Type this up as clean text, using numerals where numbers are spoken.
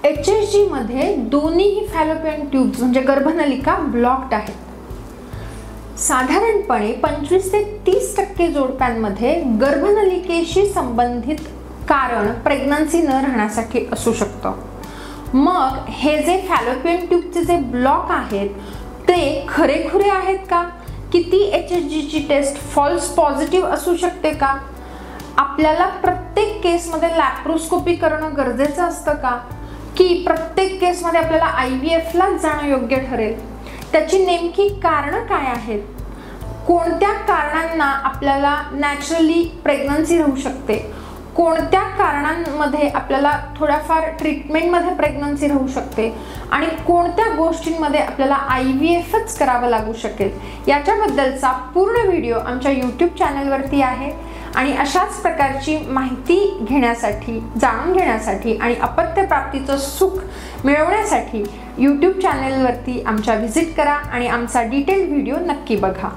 HSG मध्ये दोन्हीही fallopian tubes म्हणजे गर्भनलिका ब्लॉक्ड आहेत. साधारणपणे 25 ते 30% जोडप्यांमध्ये गर्भनलिकेशी संबंधित कारण प्रेग्नन्सी न राहण्यासाठी असू शकतं. मग हे जे फॅलोपियन ट्यूबचे जे ब्लॉक आहेत ते खरेखुरे आहेत का, की ती HSG ची टेस्ट फॉल्स पॉझिटिव्ह असू शकते का, आपल्याला प्रत्येक केसमध्ये लॅप्रोस्कोपी करणं गरजेचं असतं का, की प्रत्येक केसमध्ये आपल्याला IVF लाच जाणं योग्य ठरेल, त्याची नेमकी कारणं काय आहेत, कोणत्या कारणांना आपल्याला नॅचरली प्रेग्नन्सी राहू शकते, कोणत्या कारणांमध्ये आपल्याला थोड्याफार ट्रीटमेंटमध्ये प्रेग्नन्सी राहू शकते आणि कोणत्या गोष्टींमध्ये आपल्याला IVFच करावं लागू शकेल, याच्याबद्दलचा पूर्ण व्हिडिओ आमच्या YouTube चॅनलवरती आहे. आणि अशाच प्रकारची माहिती घेण्यासाठी, जाणून घेण्यासाठी आणि अपत्य प्राप्तीचं सुख मिळवण्यासाठी YouTube चॅनलवरती आमच्या व्हिजिट करा आणि आमचा डिटेल व्हिडिओ नक्की बघा.